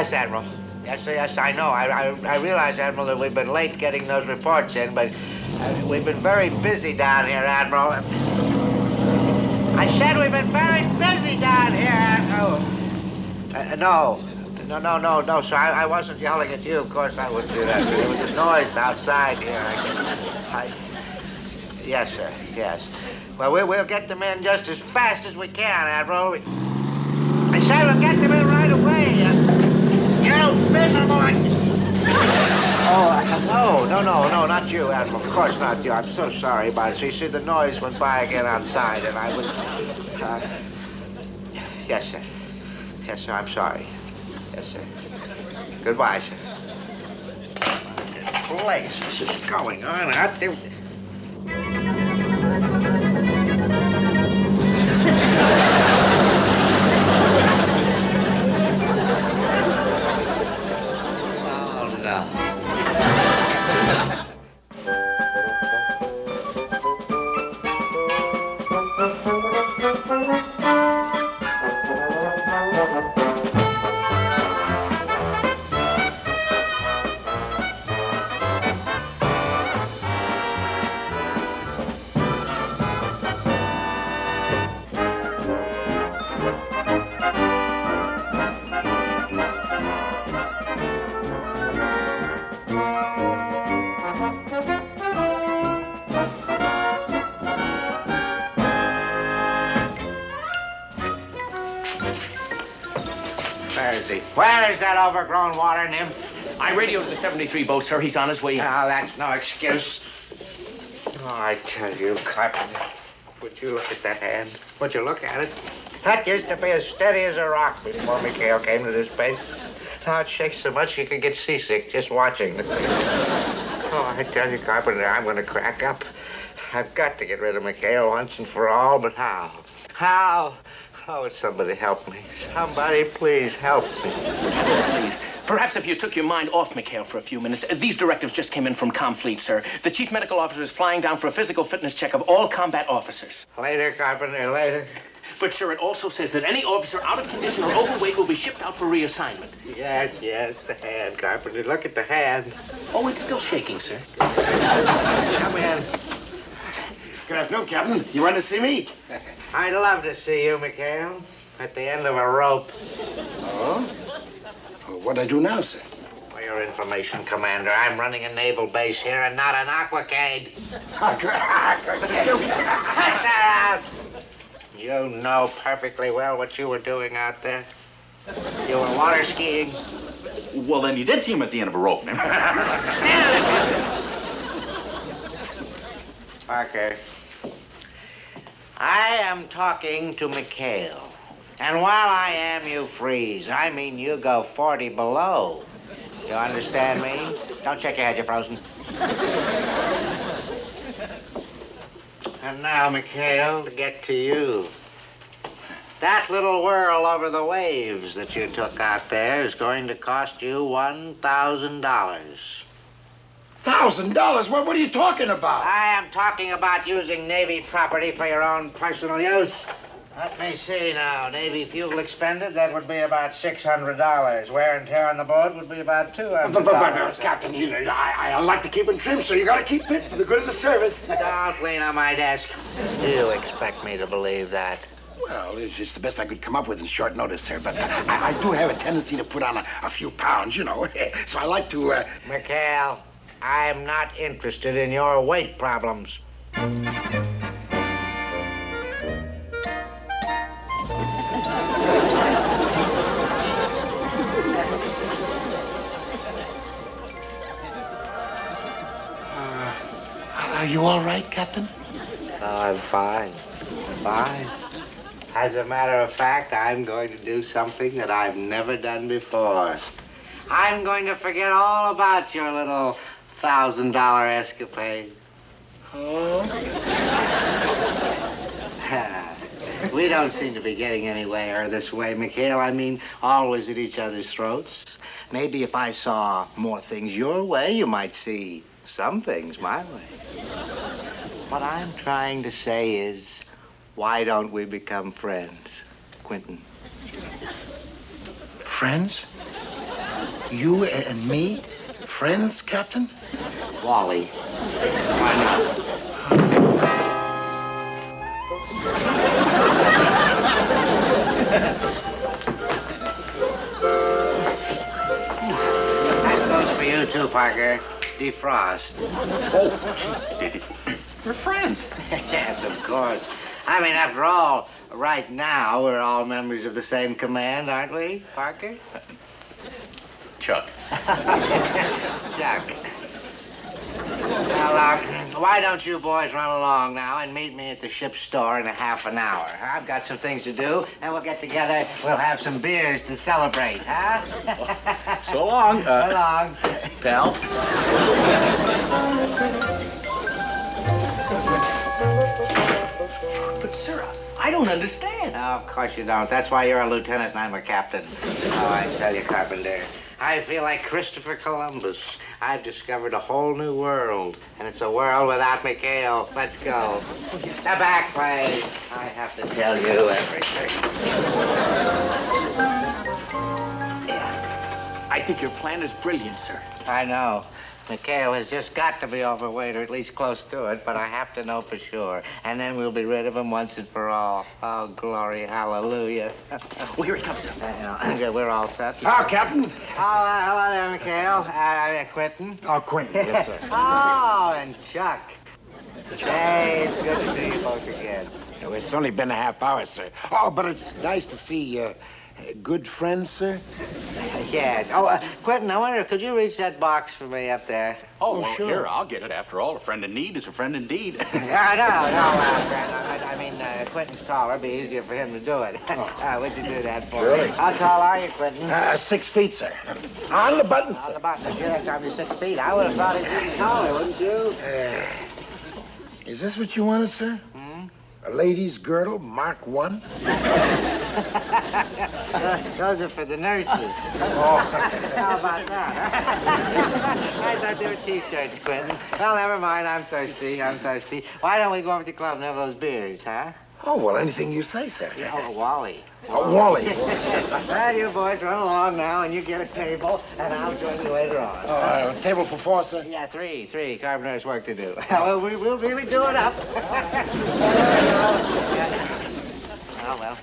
Yes, Admiral. Yes, I know. I realize, Admiral, that we've been late getting those reports in, but we've been very busy down here, Admiral. I said we've been very busy down here, Admiral. No, sir. I wasn't yelling at you. Of course I wouldn't do that. There was a noise outside here. Yes, sir, yes. Well, we'll get them in just as fast as we can, Admiral. I said we'll get them in right away. You miserable... Oh, no, not you, Admiral. Of course not you. I'm so sorry about it. You see, the noise went by again outside, and I was... Yes, sir. Yes, sir, I'm sorry. Yes, sir. Goodbye, sir. What place this is going on out there? Oh, no. Where is he? Where is that overgrown water nymph? I radioed the 73 boat, sir. He's on his way. Oh, that's no excuse. Oh, I tell you, Carpenter, would you look at that hand? Would you look at it? That used to be as steady as a rock before McHale came to this base. Now it shakes so much you could get seasick just watching the thing. Oh, I tell you, Carpenter, I'm going to crack up. I've got to get rid of McHale once and for all, but how? How? Oh, would somebody help me? Somebody please help me. Please. Perhaps if you took your mind off McHale for a few minutes. These directives just came in from Comfleet, sir. The chief medical officer is flying down for a physical fitness check of all combat officers. Later, Carpenter, later. But, sir, it also says that any officer out of condition or overweight will be shipped out for reassignment. Yes, the hand, Carpenter. Look at the hand. Oh, it's still shaking, sir. Come in. Good afternoon, Captain. You want to see me? I'd love to see you, McHale. At the end of a rope. Oh? Well, what'd I do now, sir? For your information, Commander, I'm running a naval base here and not an aquacade. Cut that out! You know perfectly well what you were doing out there. You were water skiing. Well, then you did see him at the end of a rope. Parker, I am talking to McHale. And while I am, you freeze. I mean, you go 40 below. You understand me? Don't shake your head, you're frozen. And now, McHale, to get to you. That little whirl over the waves that you took out there is going to cost you $1,000. $1,000? What are you talking about? I am talking about using Navy property for your own personal use. Let me see now. Navy fuel expended, that would be about $600. Wear and tear on the boat would be about $200. But, Captain, I like to keep in trim, so you got to keep fit for the good of the service. Don't lean on my desk. Do you expect me to believe that? Well, it's just the best I could come up with in short notice, sir. But I do have a tendency to put on a few pounds, you know. So I like to... McHale, I'm not interested in your weight problems. Are you all right, Captain? Oh, I'm fine. Fine. As a matter of fact, I'm going to do something that I've never done before. I'm going to forget all about your little $1,000 escapade. Oh? We don't seem to be getting anywhere this way, McHale. I mean, always at each other's throats. Maybe if I saw more things your way, you might see some things my way. What I'm trying to say is, why don't we become friends, Quentin? Friends? You and me? Friends, Captain? Wally. Why not? That goes for you too, Parker. Defrost. We're friends. Yes, of course. I mean, after all, right now, we're all members of the same command, aren't we, Parker? Chuck. Chuck. Well, why don't you boys run along now and meet me at the ship's store in a half an hour? I've got some things to do, and we'll get together. We'll have some beers to celebrate, huh? So long. So long. Pal. But, sir, I don't understand. No, of course you don't. That's why you're a lieutenant and I'm a captain. Oh, I tell you, Carpenter, I feel like Christopher Columbus. I've discovered a whole new world, and it's a world without McHale. Let's go. The back, please. I have to tell you everything. Yeah. I think your plan is brilliant, sir. I know. McHale has just got to be overweight, or at least close to it, but I have to know for sure. And then we'll be rid of him once and for all. Oh, glory, hallelujah. Well, here he comes, sir. Okay, we're all set. Ah, Captain. Oh, hello there, McHale. Quentin. Oh, Quentin, yes, sir. Oh, and Chuck. Hey, it's good to see you both again. Oh, it's only been a half hour, sir. Oh, but it's nice to see good friends, sir. Yes. Oh, Quentin, I wonder, could you reach that box for me up there? Oh, well, sure. Here, I'll get it. After all, a friend in need is a friend indeed. No, I mean, Quentin's taller. It'd be easier for him to do it. Would you do that for me? How tall are you, Quentin? 6 feet, sir. On the button, On sir. the button. Sure, that's probably 6 feet. I would have thought he'd be taller, wouldn't you? Is this what you wanted, sir? A lady's girdle, Mark 1? Those are for the nurses. How about that? I thought they were T-shirts, Quentin. Well, never mind. I'm thirsty. Why don't we go over to the club and have those beers, huh? Oh, well, anything you say, sir. Oh, Wally. Oh, Wally. Well, you boys run along now, and you get a table, and I'll join you later on. Table for 4, sir. Yeah, three. Carpenter's work to do. Well, we'll really do it up. Well.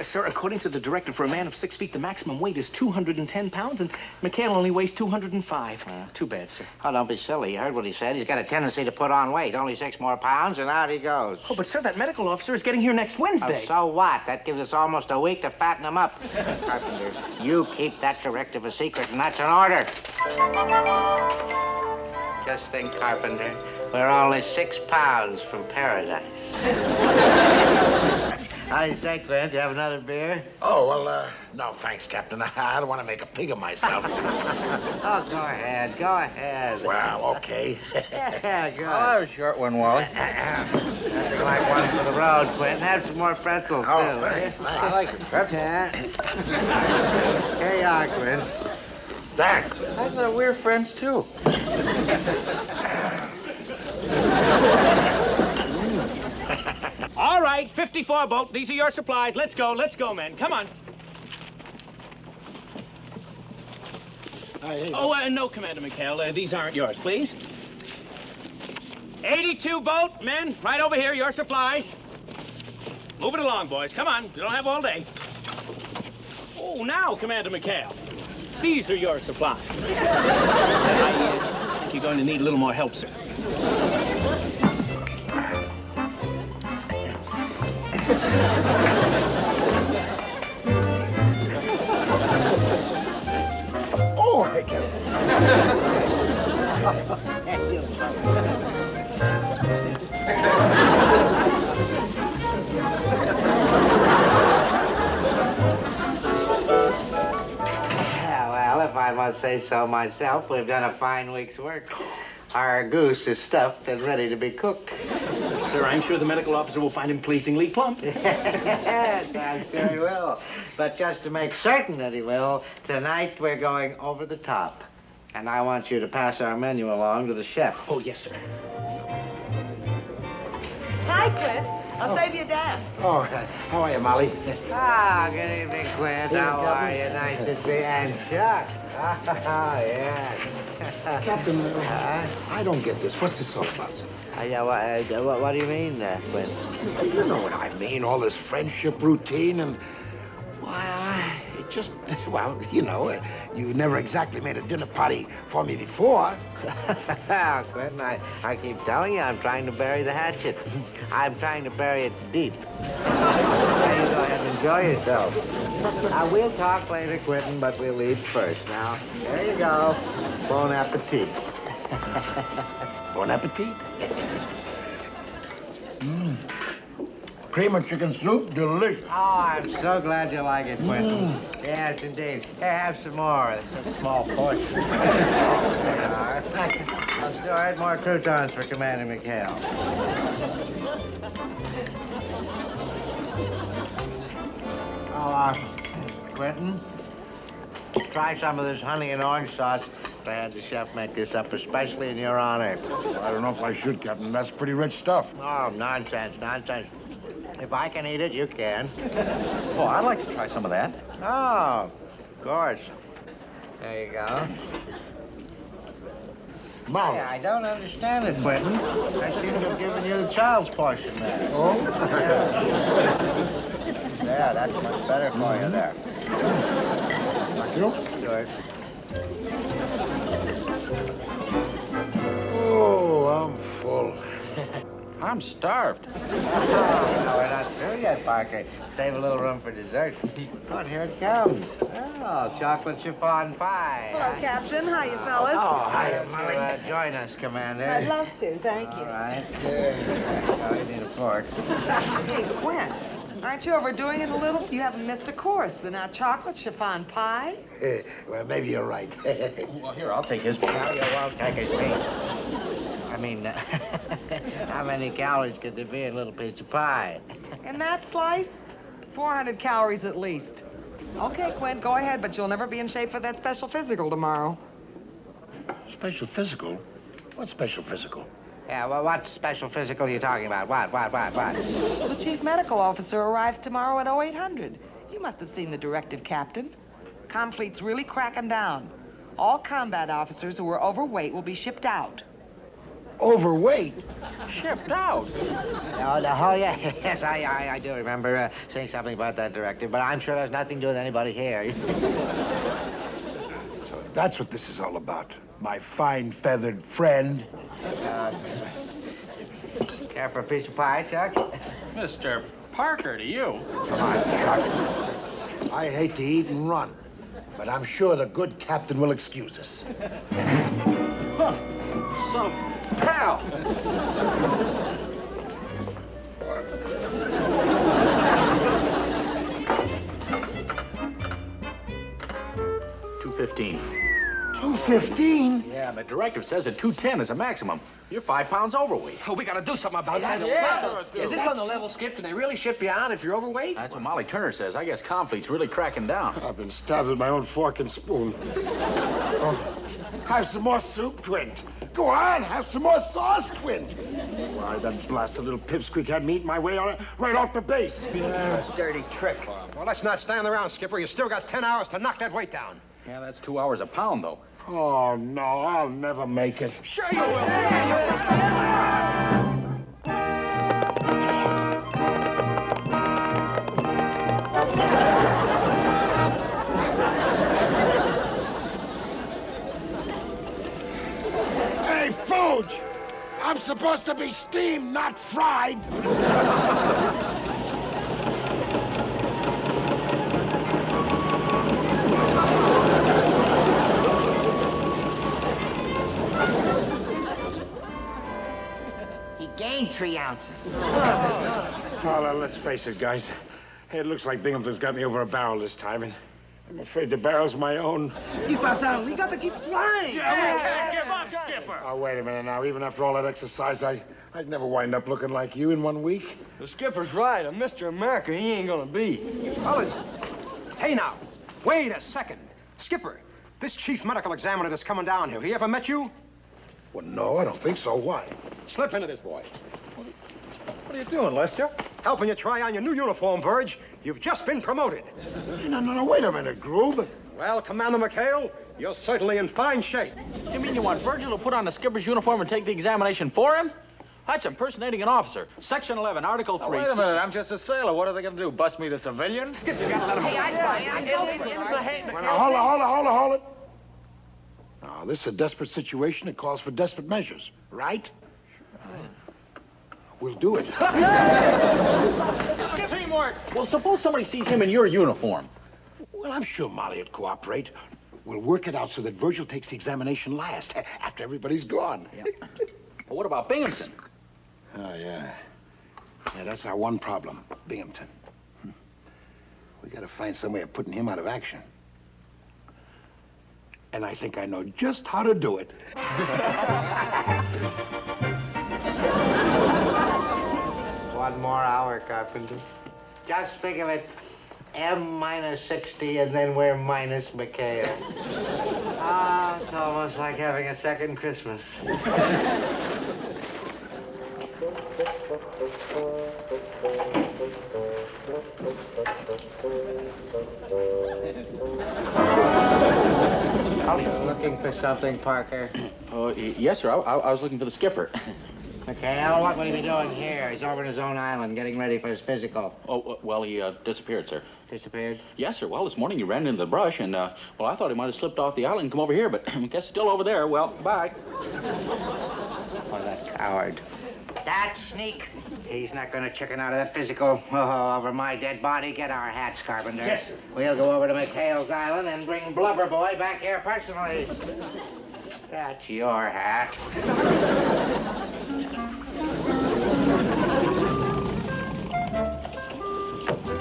Sir, according to the director, for a man of 6 feet, the maximum weight is 210 pounds, and McHale only weighs 205. Too bad, sir. Oh, don't be silly. You heard what he said. He's got a tendency to put on weight. Only 6 more pounds, and out he goes. Oh, but, sir, that medical officer is getting here next Wednesday. So what? That gives us almost a week to fatten him up. Carpenter, you keep that directive a secret, and that's an order. Just think, Carpenter, we're only 6 pounds from paradise. How do you say, Clint? You have another beer? Oh, well, no, thanks, Captain. I don't want to make a pig of myself. Oh, go ahead. Well, okay. Yeah, good. Oh, a short one, Wally. Nothing like one for the road, Quentin. Have some more pretzels, too. Oh, thanks. I like it. Yeah. Here you are, Quint. Thanks. I thought we were friends, too. All right, 54 boat. These are your supplies. Let's go, men. Come on. Oh, no, Commander McHale. These aren't yours, please. 82 boat, men. Right over here, your supplies. Move it along, boys. Come on. You don't have all day. Oh, now, Commander McHale. These are your supplies. I think you're going to need a little more help, sir. Oh, hey, Captain. Yeah, well, if I must say so myself, we've done a fine week's work. Our goose is stuffed and ready to be cooked. Sir, I'm sure the medical officer will find him pleasingly plump. Yes, I'm sure he will. But just to make certain that he will, tonight we're going over the top. And I want you to pass our menu along to the chef. Oh, yes, sir. Hi, Clint. I'll save you a dance. Oh, how are you, Molly? Ah, good evening, Quint. How are you? Nice to see you. And Chuck. Oh, yeah. Captain, I don't get this. What's this all about, sir? Yeah, what do you mean, Quint? You know what I mean, all this friendship routine and... Why, it just... Well, you know, you've never exactly made a dinner party for me before. Quentin, I keep telling you, I'm trying to bury the hatchet. I'm trying to bury it deep. Now, you go ahead and enjoy yourself. We'll talk later, Quentin, but we'll eat first. Now, there you go. Bon appetit. Bon appetit. Cream of chicken soup, delicious. Oh, I'm so glad you like it, Quentin. Yes, indeed. Here, have some more. It's a small portion. I'll still add more croutons for Commander McHale. Oh, Quentin, try some of this honey and orange sauce. I had the chef make this up especially in your honor. I don't know if I should, Captain. That's pretty rich stuff. Oh, nonsense, nonsense. If I can eat it, you can. Oh, I'd like to try some of that. Oh, of course. There you go. Molly. Hey, I don't understand it, Quentin. I seem to have given you the child's portion there. Oh? Yeah, that's much better for you there. Thank you. Sure. Oh, I'm full. I'm starved. Oh, no, we're not through yet, Parker. Save a little room for dessert. Oh, and here it comes. Oh, chocolate chiffon pie. Hello, Captain. Hiya, fellas. Oh, Why hiya, don't Molly. you join us, Commander? I'd love to, thank you. All right. Oh, you need a fork. Hey, Quint, aren't you overdoing it a little? You haven't missed a course. And now chocolate chiffon pie? Well, maybe you're right. Well, here, I'll take his piece. No, you won't take his meat. I mean, how many calories could there be in a little piece of pie? In that slice? 400 calories at least. Okay, Quint, go ahead, but you'll never be in shape for that special physical tomorrow. Special physical? What special physical? Yeah, well, what special physical are you talking about? What? Well, the chief medical officer arrives tomorrow at 0800. You must have seen the directive, Captain. Complete's really cracking down. All combat officers who are overweight will be shipped out. Overweight? Shipped out. Oh, yeah, yes, I do remember saying something about that directive, but I'm sure there's nothing to do with anybody here. So that's what this is all about. My fine feathered friend. Care for a piece of pie, Chuck? Mr. Parker, to you. Come on, Chuck. I hate to eat and run, but I'm sure the good captain will excuse us. Some pal. $2.15. $2.15? Yeah, the directive says that 210 is a maximum. You're 5 pounds overweight. Oh, we gotta do something about that. Is this on the level, Skip? Can they really ship you out if you're overweight? That's what Molly Turner says. I guess Confleet's really cracking down. I've been stabbed with my own fork and spoon. Oh, have some more soup, Quint. Go on, have some more sauce, Quint. Why, that blasted little pipsqueak had me eating my way on it right off the base. Dirty trick. Well, let's not stand around, Skipper. You still got 10 hours to knock that weight down. Yeah, that's 2 hours a pound, though. Oh, no, I'll never make it. Sure you will. Hey, Fooge! I'm supposed to be steamed, not fried. He gained 3 ounces. Well, let's face it, guys. It looks like Binghamton's got me over a barrel this time, and I'm afraid the barrel's my own. Keep us on. We got to keep flying. Give up, Skipper. Oh, wait a minute now. Even after all that exercise, I'd never wind up looking like you in 1 week. The skipper's right. A Mr. America, he ain't gonna be. Fellas, hey now, wait a second. Skipper, this chief medical examiner that's coming down here, he ever met you? Well, no, I don't think so. Why? Slip into this boy. What are you doing, Lester? helping you try on your new uniform, Verge. You've just been promoted. No, wait a minute, Groob. Well, Commander McHale, you're certainly in fine shape. You mean you want Virgil to put on the skipper's uniform and take the examination for him? That's impersonating an officer. Section 11, Article 3. Wait a minute, I'm just a sailor. What are they going to do, bust me to civilians? Skip, you gotta let him... Hey, I go for it. Now, hold it. Now, this is a desperate situation. It calls for desperate measures, right? We'll do it. Teamwork! Well, suppose somebody sees him in your uniform. Well, I'm sure Molly would cooperate. We'll work it out so that Virgil takes the examination last, after everybody's gone. Well, what about Binghamton? Oh, yeah. Yeah, that's our one problem, Binghamton. We gotta find some way of putting him out of action. And I think I know just how to do it. One more hour, Carpenter. Just think of it. M minus 60, and then we're minus McHale. Ah, it's almost like having a second Christmas. Looking for something, Parker? Oh, yes, sir. I was looking for the skipper. McHale, what would he be doing here? He's over in his own island, getting ready for his physical. Oh, well, he disappeared, sir. Disappeared? Yes, sir. Well, this morning he ran into the brush, and, well, I thought he might have slipped off the island and come over here, but I guess still over there. Well, bye. Oh, that coward. That sneak. He's not going to chicken out of that physical over my dead body. Get our hats, Carpenter. Yes, sir. We'll go over to McHale's Island and bring Blubber Boy back here personally. That's your hat.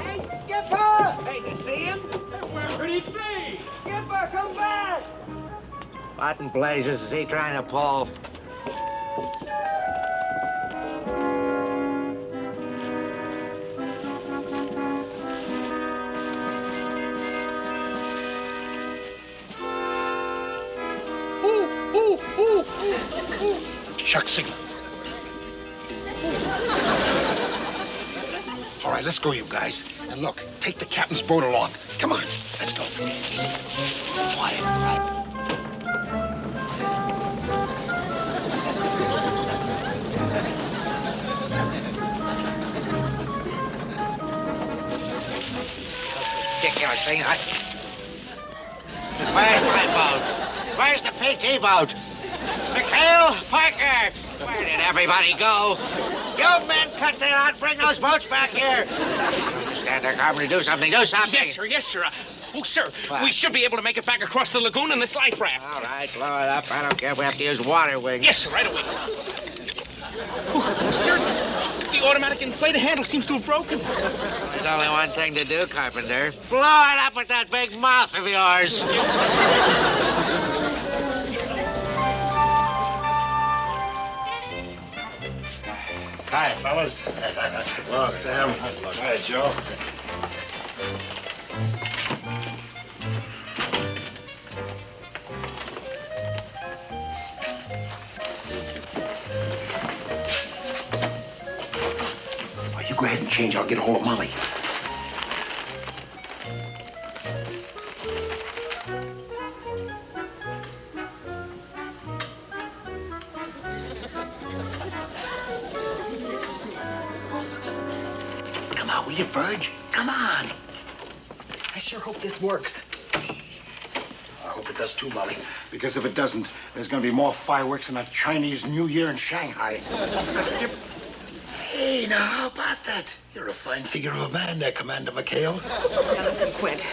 Hey, Skipper! Hey, did you see him? Where could he be? Skipper, come back! What in blazes is he trying to pull? Chuck signal. All right, let's go, you guys. And look, take the captain's boat along. Come on, let's go. Easy. Quiet. Ridiculous thing. Where's my boat? Where's the PT boat? McHale, Parker! Where did everybody go? You men cut that out. Bring those boats back here. Stand there, Carpenter. Do something. Do something. Yes, sir. Oh, sir, What? we should be able to make it back across the lagoon in this life raft. All right, blow it up. I don't care if we have to use water wings. Yes, sir, right away, sir. Oh, sir, the automatic inflator handle seems to have broken. There's only one thing to do, Carpenter. Blow it up with that big mouth of yours. Hi, fellas. Hello, Sam. Hi, Joe. Well, you go ahead and change. I'll get a hold of Molly. Come on, will you, Verge? Come on. I sure hope this works. I hope it does too, Molly. Because if it doesn't, there's going to be more fireworks than a Chinese New Year in Shanghai. Hey, now, how about that? You're a fine figure of a man there, Commander McHale. Now listen, Quint.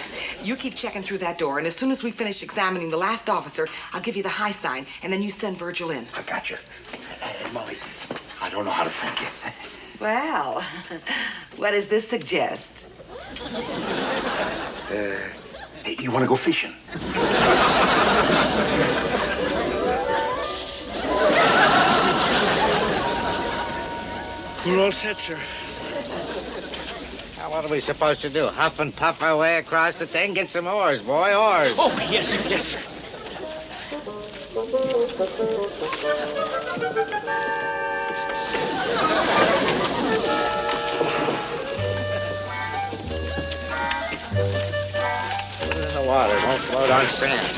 You keep checking through that door, and as soon as we finish examining the last officer, I'll give you the high sign, and then you send Virgil in. I got you. And Molly, I don't know how to thank you. Well, what does this suggest? Hey, you want to go fishing? We're all set, sir. Now, what are we supposed to do? Huff and puff our way across the thing? Get some oars, boy, oars. Oh, yes, sir, yes, sir. water. It won't float on sand.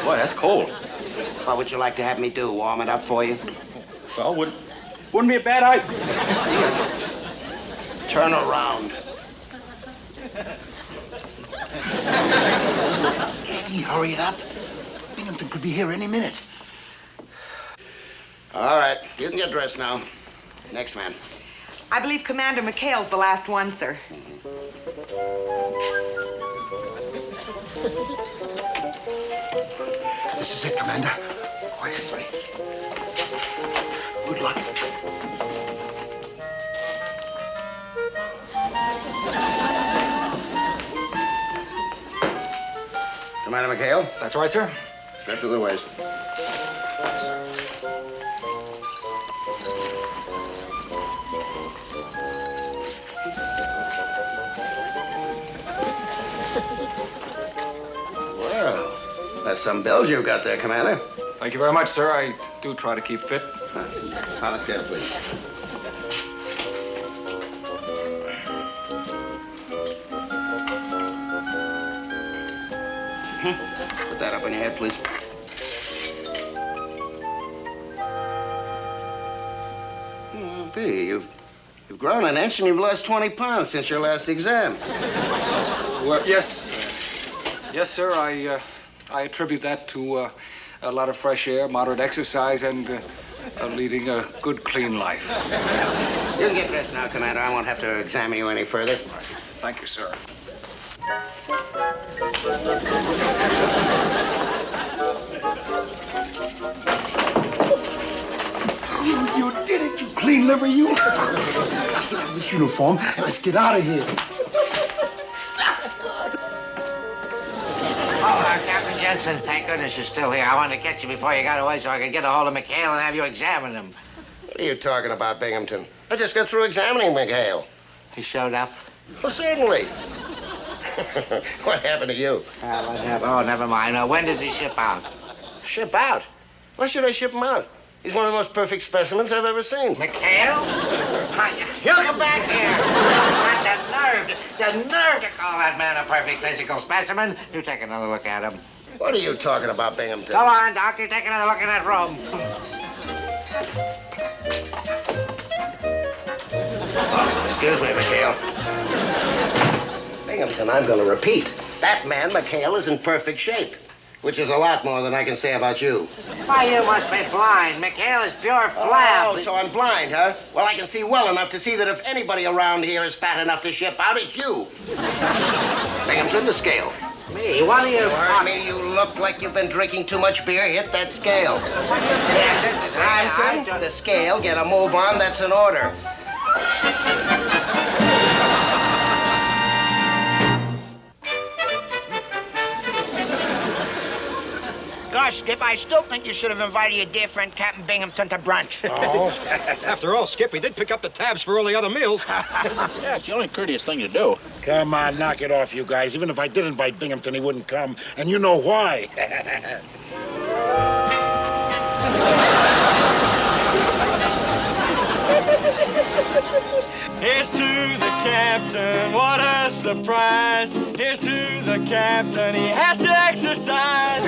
Boy, that's cold. What would you like to have me do? Warm it up for you? Well, wouldn't be a bad idea. Turn around. Eddie, hurry it up. Binghamton could be here any minute. All right, you can get dressed now. Next man. I believe Commander McHale's the last one, sir. This is it, Commander. Quietly. Good luck. Commander McHale? That's right, sir. Straight to the waist. Well, that's some build you've got there, Commander. Thank you very much, sir. I do try to keep fit. On a scale, please. Put that up on your head, please. Well, B, you've grown an inch and you've lost 20 pounds since your last exam. Well, yes, sir. I attribute that to a lot of fresh air, moderate exercise, and leading a good, clean life. You can get dressed now, Commander. I won't have to examine you any further. Thank you, sir. You did it, you clean liver, you. Get out of this uniform and let's get out of here. Oh, Captain Jensen, thank goodness you're still here. I wanted to catch you before you got away so I could get a hold of McHale and have you examine him. What are you talking about, Binghamton? I just got through examining McHale. He showed up? Well, certainly. What happened to you? What happened? Oh, never mind. When does he ship out? Ship out? Why should I ship him out? He's one of the most perfect specimens I've ever seen. McHale? You come back here! The nerve to call that man a perfect physical specimen. You take another look at him. What are you talking about, Binghamton? Go on, Doctor, take another look in that room. Oh, excuse me, McHale. Binghamton, I'm going to repeat. That man, McHale, is in perfect shape, which is a lot more than I can say about you. Why, you must be blind. McHale is pure flab. Oh, so I'm blind, huh? Well, I can see well enough to see that if anybody around here is fat enough to ship out, it's you. Binghamton, the scale. Me? What are you... You heard me. You look like you've been drinking too much beer. Hit that scale. Binghamton, the scale. Get a move on. That's an order. Gosh, Skip, I still think you should have invited your dear friend Captain Binghamton to brunch. Oh, after all, Skip, he did pick up the tabs for all the other meals. Yeah, it's the only courteous thing to do. Come on, knock it off, you guys. Even if I did invite Binghamton, he wouldn't come. And you know why. Here's to the captain, what a surprise. Here's to the captain, he has to exercise.